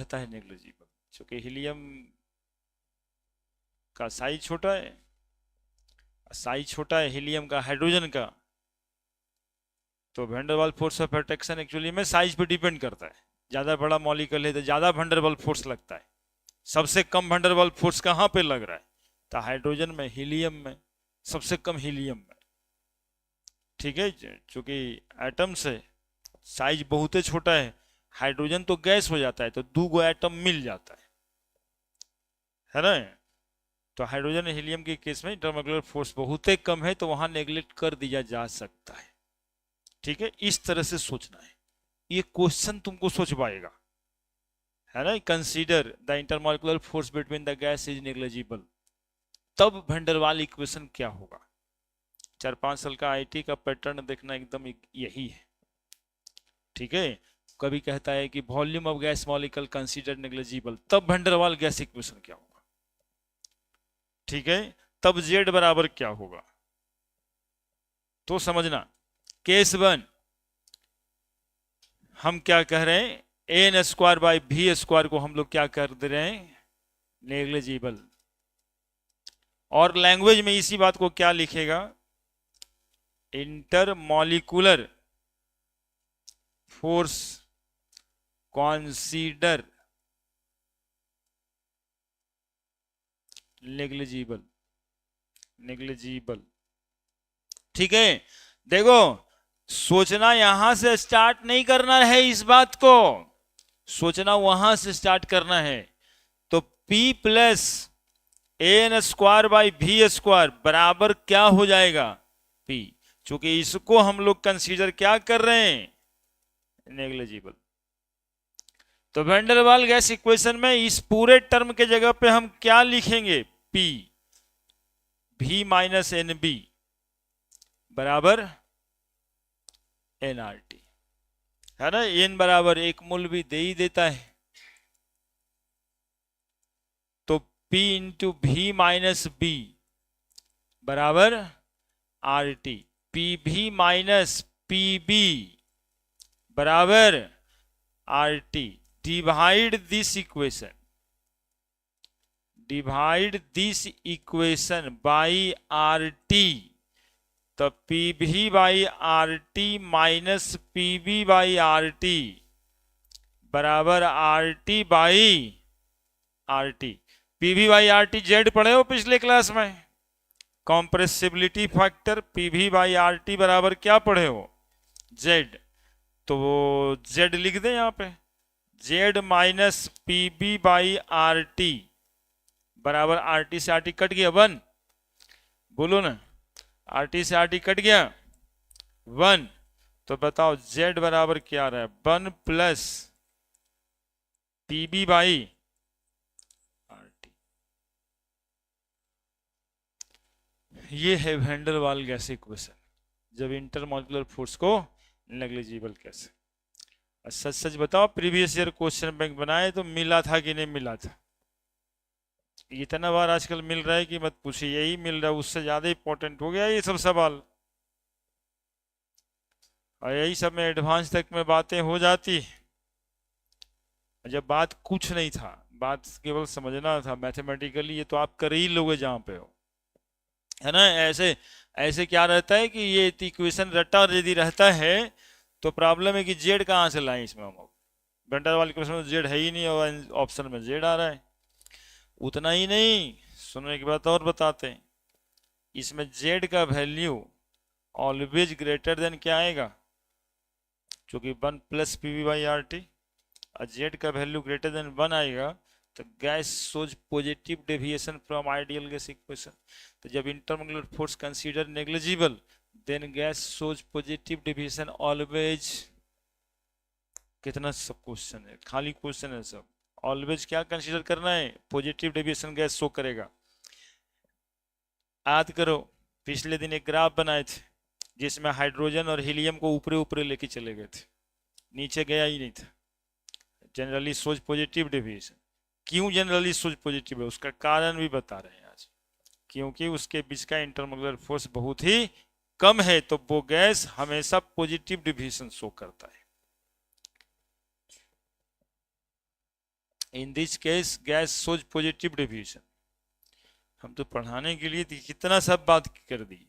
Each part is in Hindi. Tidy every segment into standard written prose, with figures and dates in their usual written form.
रहता है नेग्लिजिबल, क्योंकि हीलियम का साइज छोटा है, हीलियम का, हाइड्रोजन का, तो van der Waals force of attraction actually में साइज पे डिपेंड करता है। ज्यादा बड़ा मॉलिक्यूल है तो ज्यादा वैन डर वाल्स फोर्स लगता है, सबसे कम वैन डर वाल्स फोर्स कहाँ पे लग रहा है, तो हाइड्रोजन में, हीलियम में, सबसे कम हीलियम में। ठीक है, चूंकि एटम से साइज बहुत ही छोटा है, हाइड्रोजन तो गैस हो जाता है तो 2 एटम मिल जाता है ना। तो हाइड्रोजन हीलियम के केस में इंटरमोलिकुलर फोर्स बहुत ही कम है, तो वहां नेग्लेक्ट कर दिया जा सकता है। ठीक है, इस तरह से सोचना है, ये क्वेश्चन तुमको सोच पाएगा, है ना। Consider the intermolecular force between the gas is negligible, तब वैन डर वाल्स इक्वेशन क्या होगा। 4-5 साल का आईटी का पैटर्न देखना एकदम यही है। ठीक है, कभी कहता है कि volume of gas molecule consider negligible, तब van der Waals gas equation क्या होगा। ठीक है, तब जेड बराबर क्या होगा, तो समझना। केस 1 हम क्या कह रहे हैं, n square by V square को हम लोग क्या कर दे रहे हैं, नेग्लिजिबल। और लैंग्वेज में इसी बात को क्या लिखेगा, इंटरमॉलिक्यूलर फोर्स कॉन्सीडर नेग्लिजिबल, ठीक है। देखो, सोचना यहां से स्टार्ट नहीं करना है, इस बात को सोचना वहां से स्टार्ट करना है। तो P plus n square by V square बराबर क्या हो जाएगा, P, चूंकि इसको हम लोग कंसीडर क्या कर रहे हैं, नेग्लिजिबल। तो van der Waals gas equation में इस पूरे टर्म के जगह पे हम क्या लिखेंगे, P V minus n b बराबर NRT, है ना। n बराबर 1 मोल भी दे ही देता है, तो P into V minus b बराबर RT, PV माइनस PB बराबर RT। Divide this equation by RT, तो PV by RT minus PB by RT बराबर RT by RT। PV by RT Z पढ़े हो पिछले क्लास में, compressibility factor PV by RT बराबर क्या पढ़े हो, जेड। तो वो जेड लिख दे यहां पे, Z minus PB by RT बराबर RT से RT कट गया 1, बोलो ना, RT से RT कट गया 1, तो बताओ Z बराबर क्या आ रहा है, 1 प्लस PB बाई RT। ये है van der Waals gas equation, जब इंटरमॉलिक्यूलर फोर्स को नेग्लिजिबल कैसे। सच सच बताओ, प्रीवियस ईयर क्वेश्चन बैंक बनाए तो मिला था कि नहीं मिला था, इतना बार आजकल मिल रहा है कि मत पूछिए, यही मिल रहा है, उससे ज्यादा इंपॉर्टेंट हो गया ये सब सवाल। और यही सब में एडवांस तक में बातें हो जाती, जब बात कुछ नहीं था, बात केवल समझना था मैथमेटिकली, ये तो आप कर ही लोगे जहां पे हो, है ना। ऐसे ऐसे क्या रहता है कि ये इक्वेशन रट्टा यदि रहता है तो प्रॉब्लम है कि जेड कहाँ से लाएं इसमें, हम वैन डर वाल्स इक्वेशन में जेड है ही नहीं और ऑप्शन में जेड आ रहा है। उतना ही नहीं, सुनो एक बात और बताते हैं, इसमें जेड का वैल्यू ऑलवेज ग्रेटर देन क्या आएगा, क्योंकि 1 प्लस PV बाई RT, और जेड का वैल्यू ग्रेटर देन 1 आएगा, तो gas shows positive deviation from ideal gas equation. तो जब intermolecular force consider negligible, then gas shows positive deviation always. कितना सब क्वेश्चन है, खाली क्वेश्चन है सब। ऑलवेज क्या कंसीडर करना है, पॉजिटिव डेविएशन गैस शो करेगा। याद करो, पिछले दिन एक ग्राफ बनाए थे जिसमें हाइड्रोजन और हीलियम को ऊपरे ऊपरे लेके चले गए थे, नीचे गया ही नहीं था। जनरली सोच पॉजिटिव डेविएशन, क्यों जनरली सोच पॉजिटिव है उसका कारण भी बता रहे हैं आज, क्योंकि उसके बीच का इंटरमोलिकुलर फोर्स बहुत ही कम है, तो वो गैस हमेशा पॉजिटिव डेविएशन शो करता है। In this case, gas shows positive deviation. हम तो पढ़ाने के लिए कितना सब बात कर दी.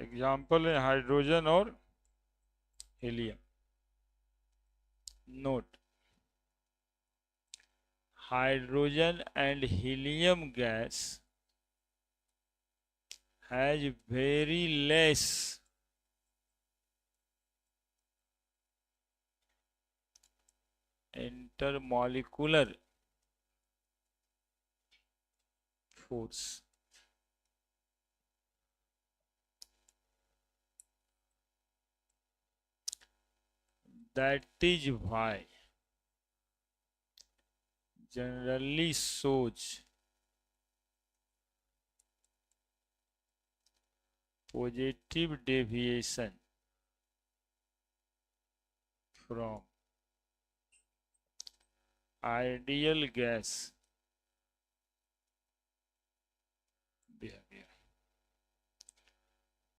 एग्जाम्पल है हाइड्रोजन और helium. Note, hydrogen and helium gas has very less intermolecular force. That is why generally shows positive deviation from ideal gas